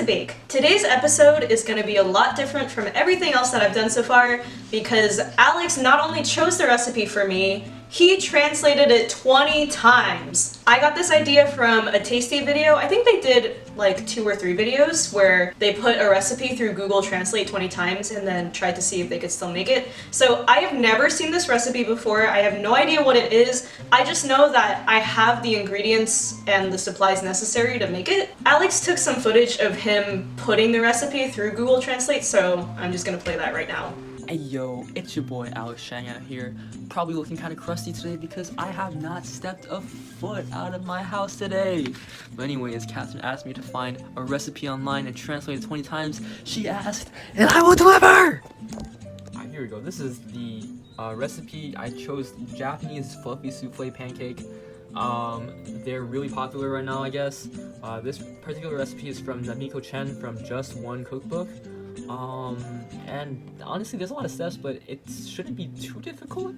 bake. Today's episode is going to be a lot different from everything else that I've done so far because Alex not only chose the recipe for me, he translated it 20 times. I got this idea from a tasty video. I think they did like 2 or 3 videos where they put a recipe through Google Translate 20 times and then tried to see if they could still make it. So I have never seen this recipe before. I have no idea what it is. I just know that I have the ingredients and the supplies necessary to make it. Alex took some footage of him putting the recipe through Google Translate, so I'm just gonna play that right now. Hey yo, it's your boy Alex Shang here, probably looking kind of crusty today because I have not stepped a foot out of my house today. But anyways, Catherine asked me to find a recipe online and translate it 20 times. She asked, and I will deliver! Alright, here we go. This is the recipe. I chose Japanese fluffy souffle pancake. They're really popular right now, I guess. This particular recipe is from Namiko Chen from Just One Cookbook. And honestly, there's a lot of steps, but it shouldn't be too difficult,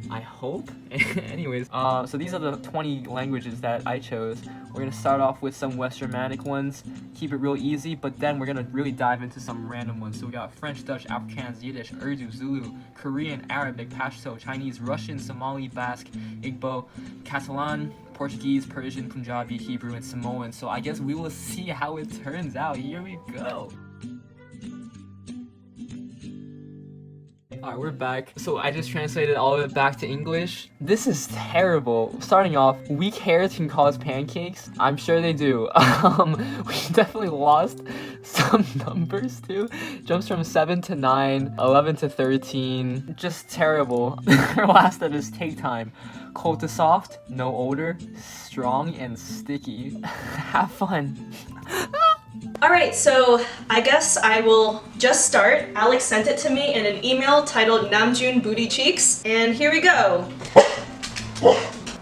I hope. Anyways, so these are the 20 languages that I chose. We're gonna start off with some Western Germanic ones, keep it real easy, but then we're gonna really dive into some random ones. So we got French, Dutch, Afrikaans, Yiddish, Urdu, Zulu, Korean, Arabic, Pashto, Chinese, Russian, Somali, Basque, Igbo, Catalan, Portuguese, Persian, Punjabi, Hebrew, and Samoan. So I guess we will see how it turns out. Here we go. Alright, we're back. So I just translated all of it back to English. This is terrible. Starting off, weak hairs can cause pancakes. I'm sure they do. We definitely lost some numbers too. Jumps from 7 to 9, 11 to 13. Just terrible. Our last step is take time. Cold to soft, no odor, strong and sticky. Have fun. Alright, so I guess I will just start. Alex sent it to me in an email titled Namjoon Booty Cheeks, and here we go.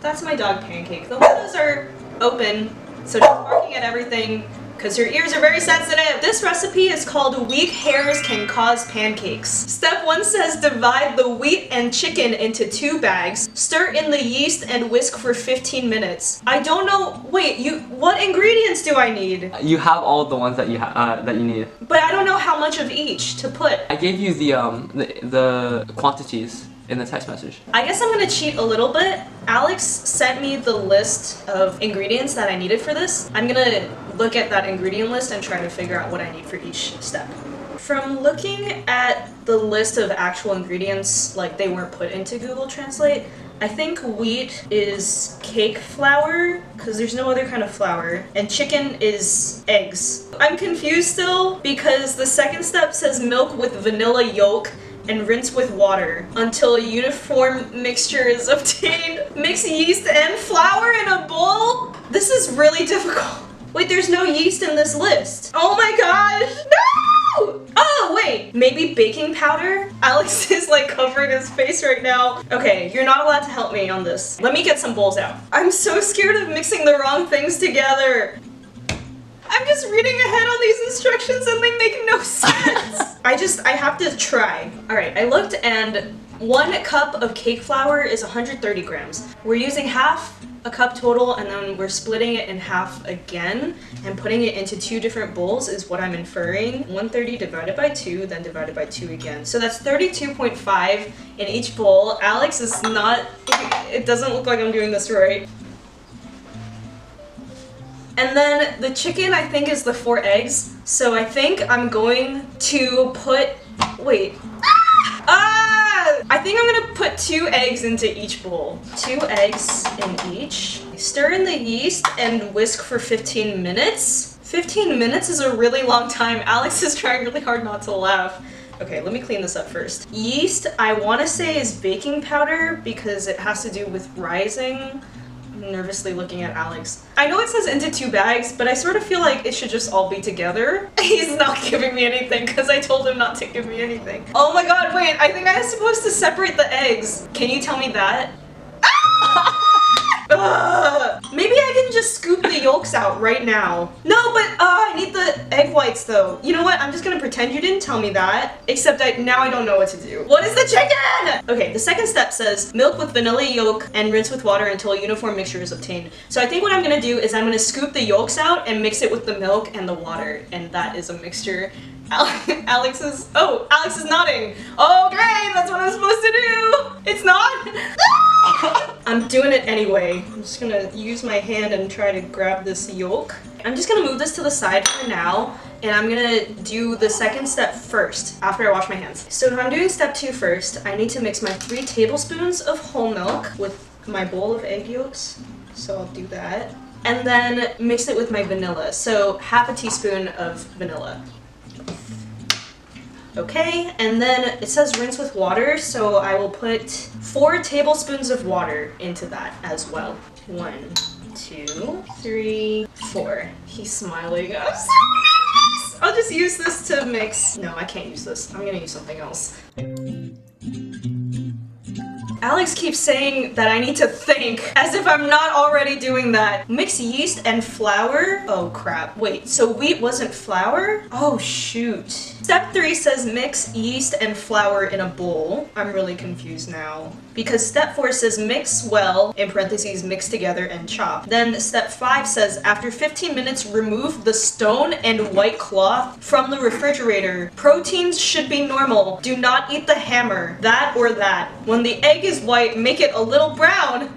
That's my dog Pancake. The windows are open, so she's barking at everything because her ears are very sensitive. This recipe is called Weak Hairs Can Cause Pancakes. Step 1 says divide the wheat and chicken into 2 bags. Stir in the yeast and whisk for 15 minutes. I don't know, wait, what ingredients do I need? You have all the ones that you need. But I don't know how much of each to put. I gave you the quantities in the text message. I guess I'm gonna cheat a little bit. Alex sent me the list of ingredients that I needed for this. I'm gonna look at that ingredient list and try to figure out what I need for each step. From looking at the list of actual ingredients, like they weren't put into Google Translate, I think wheat is cake flour, because there's no other kind of flour, and chicken is eggs. I'm confused still, because the second step says milk with vanilla yolk, and rinse with water until a uniform mixture is obtained. Mix yeast and flour in a bowl? This is really difficult. Wait, there's no yeast in this list. Oh my gosh, no! Oh, wait, maybe baking powder? Alex is like covering his face right now. Okay, you're not allowed to help me on this. Let me get some bowls out. I'm so scared of mixing the wrong things together. I'm just reading ahead on these instructions and they make no sense. I have to try. Alright, I looked and 1 cup of cake flour is 130 grams. We're using half a cup total and then we're splitting it in half again and putting it into 2 different bowls is what I'm inferring. 130 divided by 2, then divided by 2 again. So that's 32.5 in each bowl. Alex is not, it doesn't look like I'm doing this right. And then the chicken, I think, is the 4 eggs. So I think I'm going to put, wait. I think I'm gonna put 2 eggs into each bowl. 2 eggs in each. Stir in the yeast and whisk for 15 minutes. 15 minutes is a really long time. Alex is trying really hard not to laugh. Okay, let me clean this up first. Yeast, I wanna say is baking powder because it has to do with rising. I'm nervously looking at Alex. I know it says into 2 bags, but I sort of feel like it should just all be together. He's not giving me anything because I told him not to give me anything. Oh my god, wait, I think I was supposed to separate the eggs. Can you tell me that? Maybe I can just scoop the yolks out right now. No, but I need the egg whites though. You know what? I'm just gonna pretend you didn't tell me that. Except now I don't know what to do. What is the chicken? Okay, the second step says milk with vanilla yolk and rinse with water until a uniform mixture is obtained. So I think what I'm gonna do is I'm gonna scoop the yolks out and mix it with the milk and the water, and that is a mixture. Alex is nodding. Oh great, that's what I'm supposed to do. It's not. I'm doing it anyway. I'm just gonna use my hand and try to grab this yolk. I'm just gonna move this to the side for now, and I'm gonna do the second step first after I wash my hands. So if I'm doing step 2 first, I need to mix my 3 tablespoons of whole milk with my bowl of egg yolks. So I'll do that. And then mix it with my vanilla. So half a teaspoon of vanilla. Okay, and then it says rinse with water, so I will put 4 tablespoons of water into that as well. 1, 2, 3, 4. He's smiling. I'm so nervous! I'll just use this to mix. No, I can't use this. I'm gonna use something else. Alex keeps saying that I need to think, as if I'm not already doing that. Mix yeast and flour. Oh crap. Wait, so wheat wasn't flour? Oh shoot. Step 3 says mix yeast and flour in a bowl. I'm really confused now. Because step 4 says mix well, in parentheses, mix together and chop. Then step 5 says after 15 minutes, remove the stone and white cloth from the refrigerator. Proteins should be normal. Do not eat the hammer. That or that. When the egg is white, make it a little brown.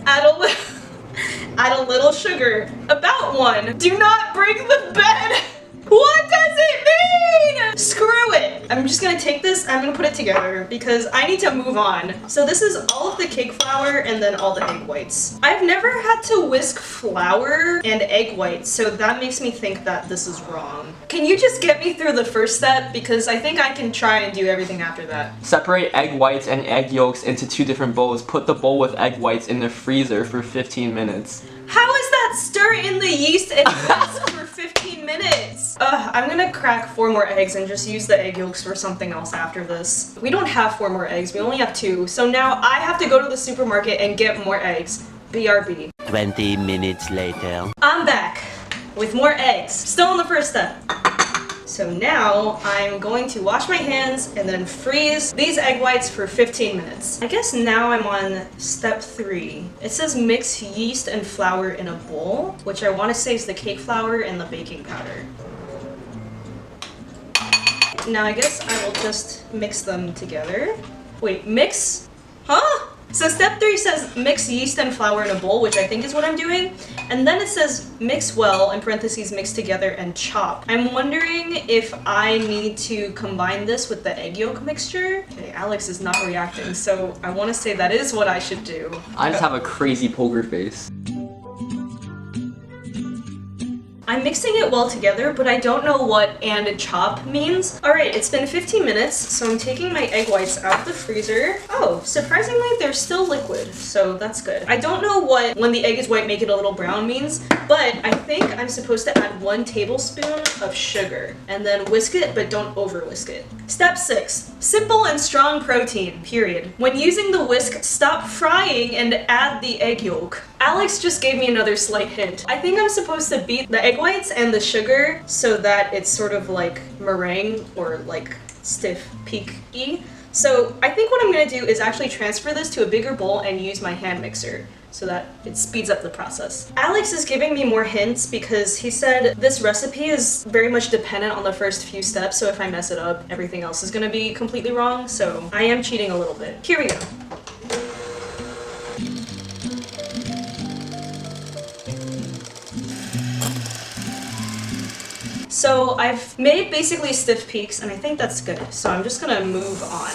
Add a little sugar. About 1. Do not break the bed. What does it mean? Screw it. I'm just gonna take this, I'm gonna put it together because I need to move on. So this is all of the cake flour and then all the egg whites. I've never had to whisk flour and egg whites, so that makes me think that this is wrong. Can you just get me through the first step? Because I think I can try and do everything after that. Separate egg whites and egg yolks into 2 different bowls. Put the bowl with egg whites in the freezer for 15 minutes. How is that stir in the yeast and whisk for 15 minutes? I'm gonna crack 4 more eggs and just use the egg yolks for something else after this. We don't have 4 more eggs, we only have 2. So now I have to go to the supermarket and get more eggs. BRB. 20 minutes later. I'm back with more eggs. Still on the first step. So now I'm going to wash my hands and then freeze these egg whites for 15 minutes. I guess now I'm on step 3. It says mix yeast and flour in a bowl, which I want to say is the cake flour and the baking powder. Now I guess I will just mix them together. Wait, mix? Huh? So step 3 says mix yeast and flour in a bowl, which I think is what I'm doing. And then it says mix well, in parentheses, mix together and chop. I'm wondering if I need to combine this with the egg yolk mixture. Okay, Alex is not reacting, so I want to say that is what I should do. I just have a crazy poker face. I'm mixing it well together, but I don't know what and chop means. Alright, it's been 15 minutes, so I'm taking my egg whites out of the freezer. Oh, surprisingly, they're still liquid, so that's good. I don't know what when the egg is white, make it a little brown means, but I think I'm supposed to add 1 tablespoon of sugar, and then whisk it, but don't over whisk it. Step 6, simple and strong protein, period. When using the whisk, stop frying and add the egg yolk. Alex just gave me another slight hint. I think I'm supposed to beat the egg whites and the sugar so that it's sort of like meringue or like stiff peak-y. So I think what I'm gonna do is actually transfer this to a bigger bowl and use my hand mixer so that it speeds up the process. Alex is giving me more hints because he said this recipe is very much dependent on the first few steps, so if I mess it up, everything else is gonna be completely wrong, so I am cheating a little bit. Here we go. So I've made basically stiff peaks, and I think that's good. So I'm just gonna move on.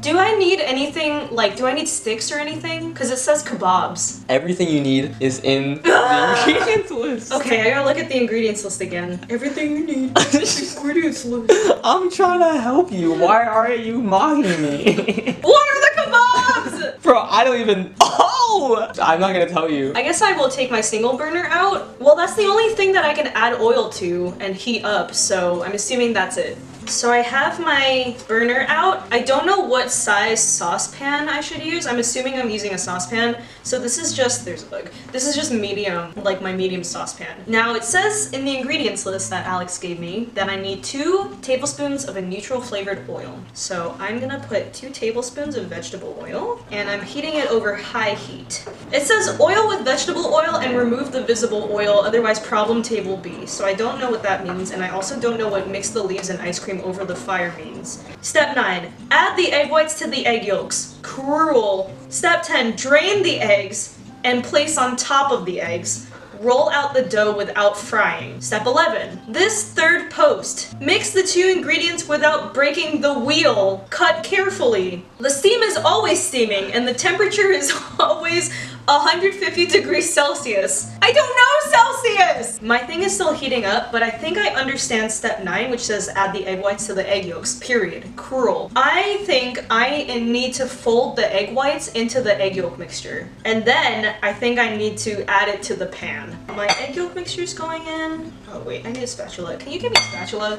Do I need anything, like, do I need sticks or anything? Because it says kebabs. Everything you need is in the ingredients list. Okay, I gotta look at the ingredients list again. Everything you need is the ingredients list. I'm trying to help you. Why aren't you mocking me? What are the kebabs? Bro, I don't even... Oh! I'm not gonna tell you. I guess I will take my single burner out. Well, that's the only thing that I can add oil to and heat up, so I'm assuming that's it. So I have my burner out. I don't know what size saucepan I should use. I'm assuming I'm using a saucepan. So this is just, there's a bug. This is just medium, like my medium saucepan. Now it says in the ingredients list that Alex gave me that I need 2 tablespoons of a neutral flavored oil. So I'm gonna put 2 tablespoons of vegetable oil and I'm heating it over high heat. It says oil with vegetable oil and remove the visible oil, otherwise problem table B. So I don't know what that means, and I also don't know what mix the leaves and ice cream over the fire means. Step 9, add the egg whites to the egg yolks. Cruel. Step 10, drain the eggs and place on top of the eggs. Roll out the dough without frying. Step 11, this third post. Mix the 2 ingredients without breaking the wheel. Cut carefully. The steam is always steaming and the temperature is always 150 degrees Celsius. I don't know Celsius! My thing is still heating up, but I think I understand step 9, which says add the egg whites to the egg yolks, period. Cruel. I think I need to fold the egg whites into the egg yolk mixture. And then I think I need to add it to the pan. My egg yolk mixture is going in. Oh wait, I need a spatula. Can you give me a spatula?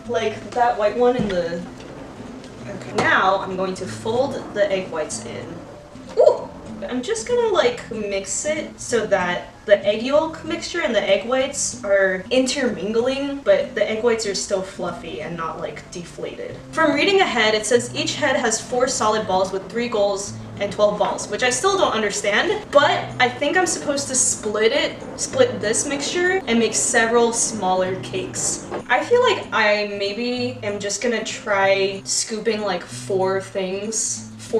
Like that white one in the... Okay, now I'm going to fold the egg whites in. Ooh! I'm just gonna like mix it so that the egg yolk mixture and the egg whites are intermingling, but the egg whites are still fluffy and not like deflated. From reading ahead, it says each head has 4 solid balls with 3 goals and 12 balls, which I still don't understand, but I think I'm supposed to split this mixture and make several smaller cakes. I feel like I maybe am just gonna try scooping like 4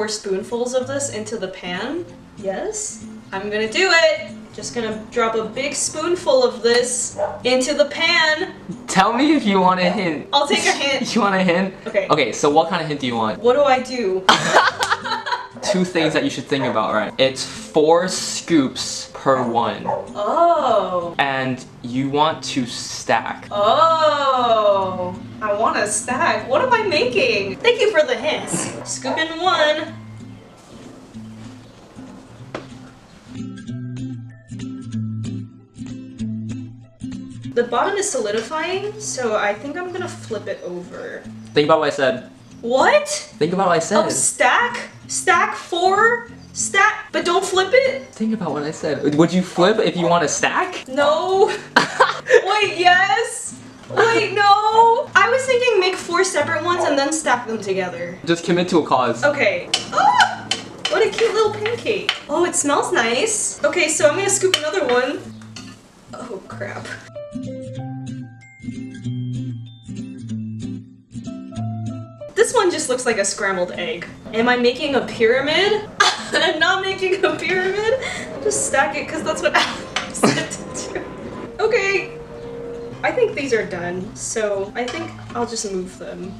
spoonfuls of this into the pan. Yes, I'm gonna do it. Just gonna drop a big spoonful of this into the pan. Tell me if you want a hint. I'll take a hint. You want a hint? Okay. Okay, so what kind of hint do you want? What do I do? 2 things that you should think about, right? It's 4 scoops per one. Oh. And you want to stack. Oh. I want to stack. What am I making? Thank you for the hints. Scoop in 1. The bottom is solidifying, so I think I'm gonna flip it over. Think about what I said. What? Think about what I said. Oh, stack? Stack 4? Stack, but don't flip it? Think about what I said. Would you flip if you want to stack? No. Wait, yes? Wait, no. I was thinking make 4 separate ones and then stack them together. Just commit to a cause. Okay. Ah! What a cute little pancake. Oh, it smells nice. Okay, so I'm gonna scoop another one. Oh, crap. This one just looks like a scrambled egg. Am I making a pyramid? I'm not making a pyramid. Just stack it because that's what Alex said to do. Okay. I think these are done, so I think I'll just move them.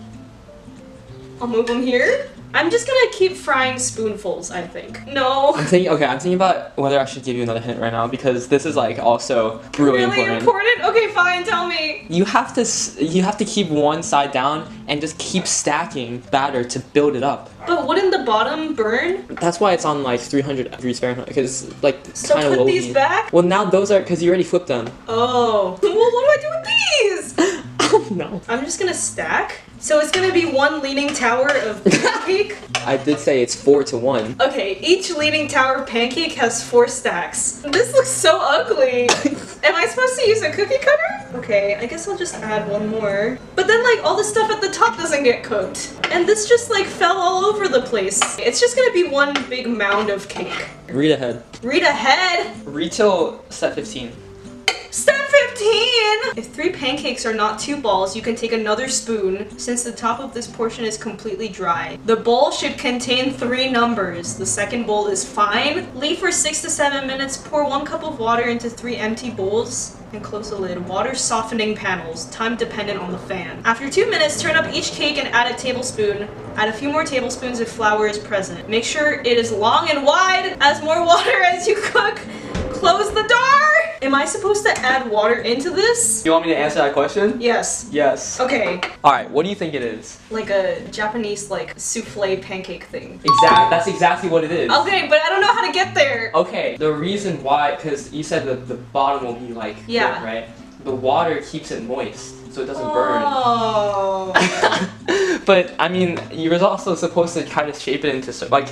I'll move them here. I'm just gonna keep frying spoonfuls, I think. No. I'm thinking about whether I should give you another hint right now because this is like also really important. Okay, fine, tell me. You have to keep one side down and just keep stacking batter to build it up. But wouldn't the bottom burn? That's why it's on like 300 degrees Fahrenheit because like it's So kind of put low these heat. back? Well, now those are because you already flipped them. Oh. Well, what do I do with these? Oh no. I'm just gonna stack. So it's gonna be 1 leaning tower of pancake? I did say it's 4 to 1. Okay, each leaning tower pancake has 4 stacks. This looks so ugly. Am I supposed to use a cookie cutter? Okay, I guess I'll just add 1 more. But then like all the stuff at the top doesn't get cooked. And this just like fell all over the place. It's just gonna be 1 big mound of cake. Read ahead. Read ahead? Read till step 15. Step 15! If 3 pancakes are not 2 balls, you can take another spoon since the top of this portion is completely dry. The bowl should contain 3 numbers. The second bowl is fine. Leave for 6 to 7 minutes. Pour 1 cup of water into 3 empty bowls and close the lid. Water softening panels. Time dependent on the fan. After 2 minutes, turn up each cake and add a tablespoon. Add a few more tablespoons if flour is present. Make sure it is long and wide. As more water as you cook. Close the door! Am I supposed to add water into this? You want me to answer that question? Yes. Yes. Okay. Alright, what do you think it is? Like a Japanese like souffle pancake thing. That's exactly what it is. Okay, but I don't know how to get there. Okay, the reason why, because you said that the bottom will be like, Yeah. good, right? The water keeps it moist. so it doesn't burn. Oh. But I mean, you're also supposed to kind of shape it into like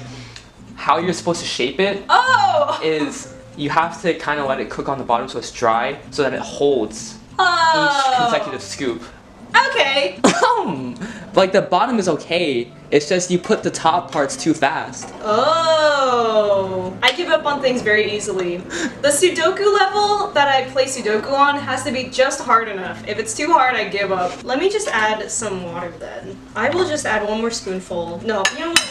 how you're supposed to shape it Oh. is you have to kind of let it cook on the bottom so it's dry so that it holds Oh. each consecutive scoop. Okay. Like the bottom is okay. It's just you put the top parts too fast. Oh. I give up on things very easily. The Sudoku level that I play Sudoku on has to be just hard enough. If it's too hard, I give up. Let me just add some water then. I will just add one more spoonful. No, you know what?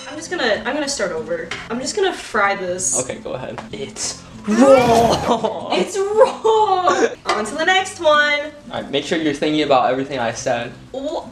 I'm gonna start over. I'm just gonna fry this. Okay, go ahead. It's raw. It's raw. On to the next one. Alright, make sure you're thinking about everything I said. Do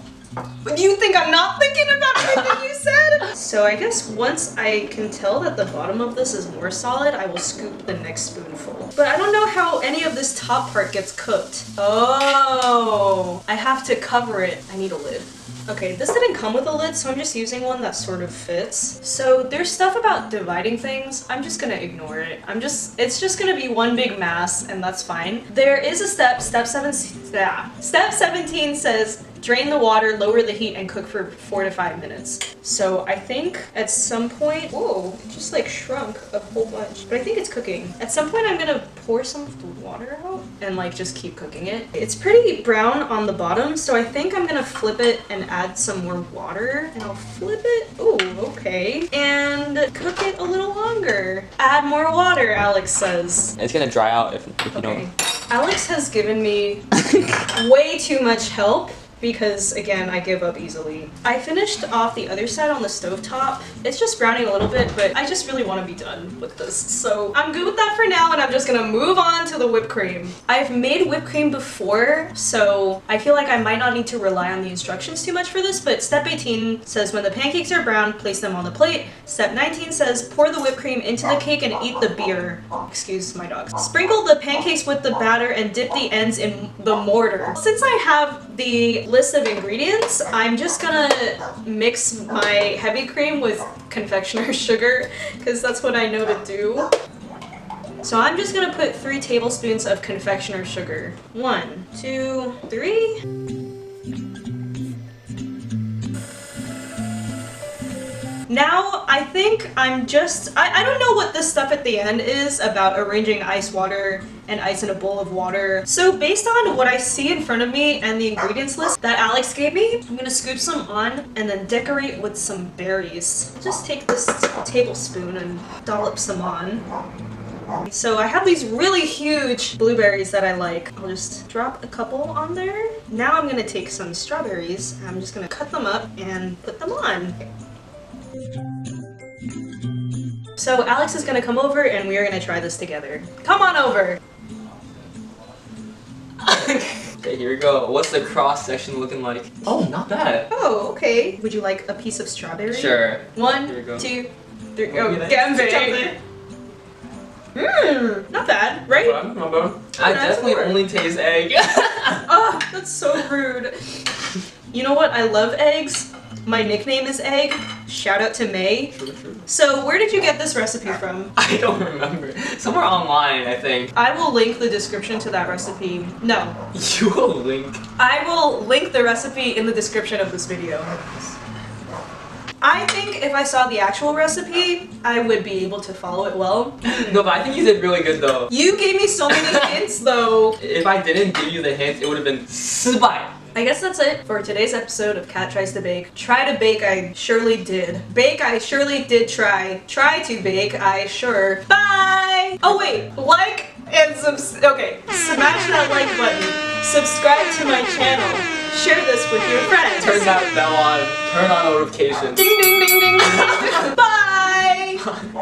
you think I'm not thinking about everything you said? So I guess once I can tell that the bottom of this is more solid, I will scoop the next spoonful. But I don't know how any of this top part gets cooked. Oh, I have to cover it. I need a lid. Okay, this didn't come with a lid, so I'm just using one that sort of fits. So there's stuff about dividing things. I'm just gonna ignore it. It's just gonna be one big mass, and that's fine. There is a step 17 says, drain the water, lower the heat, and cook for 4 to 5 minutes. So I think at some point, whoa, it just like shrunk a whole bunch. But I think it's cooking. At some point I'm gonna pour some of the water out and like just keep cooking it. It's pretty brown on the bottom, so I think I'm gonna flip it and add some more water. And I'll flip it, ooh, okay. And cook it a little longer. Add more water, Alex says. It's gonna dry out if you don't. Alex has given me way too much help. Because, again, I give up easily. I finished off the other side on the stovetop. It's just browning a little bit, but I just really want to be done with this. So I'm good with that for now, and I'm just gonna move on to the whipped cream. I've made whipped cream before, so I feel like I might not need to rely on the instructions too much for this, but step 18 says when the pancakes are brown, place them on the plate. Step 19 says pour the whipped cream into the cake and eat the beer. Excuse my dogs. Sprinkle the pancakes with the batter and dip the ends in the mortar. Since I have the list of ingredients, I'm just gonna mix my heavy cream with confectioner's sugar because that's what I know to do. So I'm just gonna put 3 tablespoons of confectioner's sugar. 1, 2, 3. Now, I think I don't know what this stuff at the end is about arranging ice water and ice in a bowl of water. So based on what I see in front of me and the ingredients list that Alex gave me, I'm gonna scoop some on and then decorate with some berries. Just take this tablespoon and dollop some on. So I have these really huge blueberries that I like. I'll just drop a couple on there. Now I'm gonna take some strawberries. I'm just gonna cut them up and put them on. So Alex is gonna come over and we are gonna try this together. Come on over! Okay, here we go. What's the cross section looking like? Oh, not bad. Oh, okay. Would you like a piece of strawberry? Sure. 1, Here we go. 2, 3. Oh, Oh, get big. Not bad, right? I definitely only taste egg. Oh, that's so rude. You know what? I love eggs. My nickname is Egg. Shout out to May. True. So where did you get this recipe from? I don't remember. Somewhere online, I think. I will link the description to that recipe. No. You will link. I will link the recipe in the description of this video. I think if I saw the actual recipe, I would be able to follow it well. No, but I think you did really good though. You gave me so many hints though. If I didn't give you the hints, it would have been spy. I guess that's it for today's episode of Cat Tries to Bake. Try to bake, I surely did. Bake, I surely did try. Try to bake, I sure. Bye! Oh wait, like and okay, smash that like button. Subscribe to my channel. Share this with your friends. Turn that bell on. Turn on notifications. Ding ding ding ding. Bye!